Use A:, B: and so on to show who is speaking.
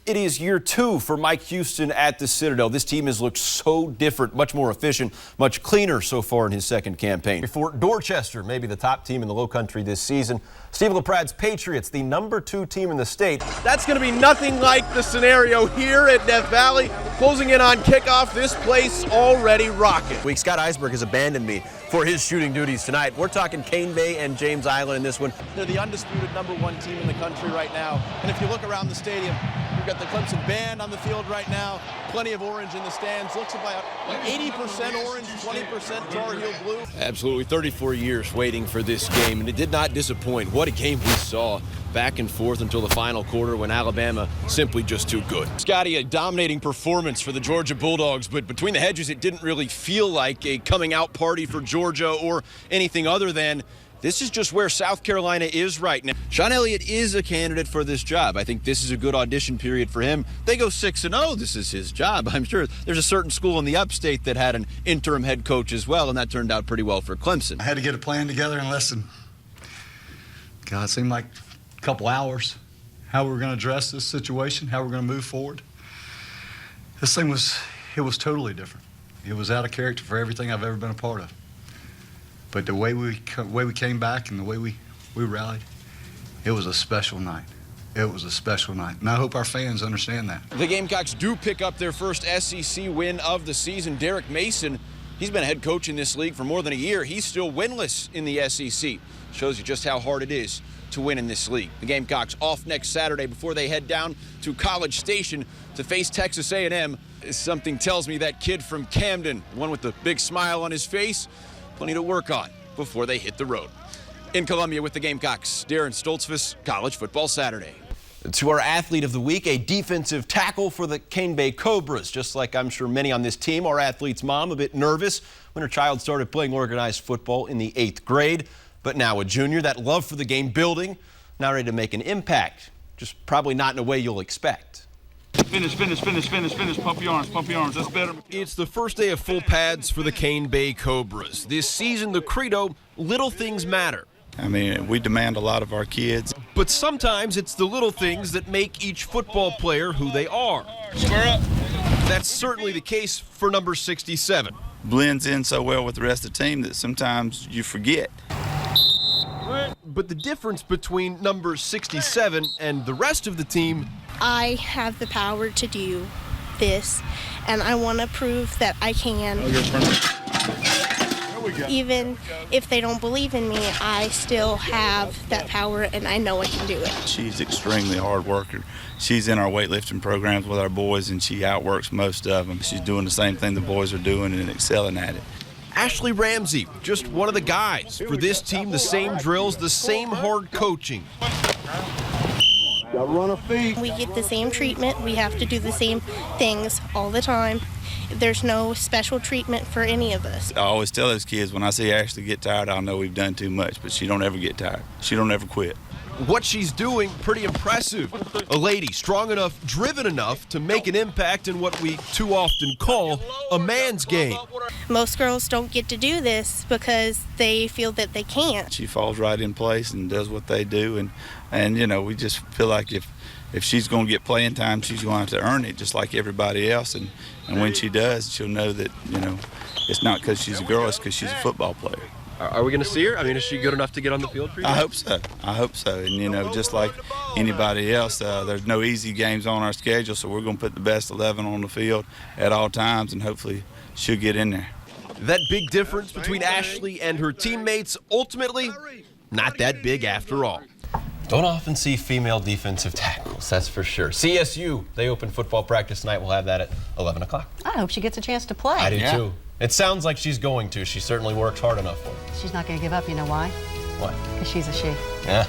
A: It is year 2 for Mike Houston at the Citadel. This team has looked so different, much more efficient, much cleaner so far in his second campaign. Before Dorchester, maybe the top team in the Lowcountry this season, Steve LaPrad's Patriots, the #2 team in the state.
B: That's going to be nothing like the scenario here at Death Valley. Closing in on kickoff, this place already rocking.
A: Scott Eisberg has abandoned me for his shooting duties tonight. We're talking Cane Bay and James Island in this one.
B: They're the undisputed #1 team in the country right now. And if you look around the stadium, you've got the Clemson band on the field right now. Plenty of orange in the stands. Looks about 80% orange, 20% Tar Heel blue.
A: Absolutely, 34 years waiting for this game, and it did not disappoint. What a game we saw. Back and forth until the final quarter when Alabama simply just too good. Scotty, a dominating performance for the Georgia Bulldogs, but between the hedges, it didn't really feel like a coming out party for Georgia or anything other than this is just where South Carolina is right now. Sean Elliott is a candidate for this job. I think this is a good audition period for him. They go 6-0. This is his job. I'm sure there's a certain school in the upstate that had an interim head coach as well, and that turned out pretty well for Clemson.
C: I had to get a plan together in less than, God, it seemed like couple hours, how we're going to address this situation, how we're going to move forward. This thing was totally different. It was out of character for everything I've ever been a part of. But the way we came back and the way we rallied, it was a special night. It was a special night, and I hope our fans understand that.
A: The Gamecocks do pick up their first SEC win of the season. Derek Mason, he's been a head coach in this league for more than a year. He's still winless in the SEC. Shows you just how hard it is to win in this league. The Gamecocks off next Saturday before they head down to College Station to face Texas A&M. Something tells me that kid from Camden, one with the big smile on his face, plenty to work on before they hit the road. In Columbia with the Gamecocks, Daren Stoltzfus, College Football Saturday. To our athlete of the week, a defensive tackle for the Cane Bay Cobras. Just like I'm sure many on this team, our athlete's mom a bit nervous when her child started playing organized football in the 8th grade. But now a junior, that love for the game building, now ready to make an impact. Just probably not in a way you'll expect.
D: Finish, pump your arms, that's better.
A: It's the first day of full pads for the Cane Bay Cobras. This season, the credo, little things matter.
E: I mean, we demand a lot of our kids.
A: But sometimes it's the little things that make each football player who they are.
D: Square up.
A: That's certainly the case for number 67.
E: Blends in so well with the rest of the team that sometimes you forget.
A: But the difference between number 67 and the rest of the team,
F: I have the power to do this, and I want to prove that I can. Even if they don't believe in me, I still have that power, and I know I can do it.
E: She's extremely hard worker. She's in our weightlifting programs with our boys, and she outworks most of them. She's doing the same thing the boys are doing and excelling at it.
A: Ashley Ramsey, just one of the guys. For this team, the same drills, the same hard coaching.
F: We get the same treatment. We have to do the same things all the time. There's no special treatment for any of us.
E: I always tell those kids, when I see Ashley get tired, I'll know we've done too much, but she don't ever get tired. She don't ever quit.
A: What she's doing, pretty impressive. A lady strong enough, driven enough to make an impact in what we too often call a man's game.
F: Most girls don't get to do this because they feel that they can't.
E: She falls right in place and does what they do, and you know, we just feel like if she's going to get playing time, she's going to have to earn it just like everybody else, and when she does, she'll know that, you know, it's not because she's a girl, it's because she's a football player.
A: Are we going to see her? I mean, is she good enough to get on the field for you?
E: I hope so. I hope so. And, you know, just like anybody else, there's no easy games on our schedule, so we're going to put the best 11 on the field at all times, and hopefully she'll get in there.
A: That big difference between Ashley and her teammates, ultimately, not that big after all. Don't often see female defensive tackles, that's for sure. CSU, they open football practice tonight. We'll have that at 11 o'clock.
G: I hope she gets a chance to play.
A: I do too. It sounds like she's going to. She certainly works hard enough for it.
G: She's not going to give up. You know why?
A: What?
G: Because she's a she.
A: Yeah.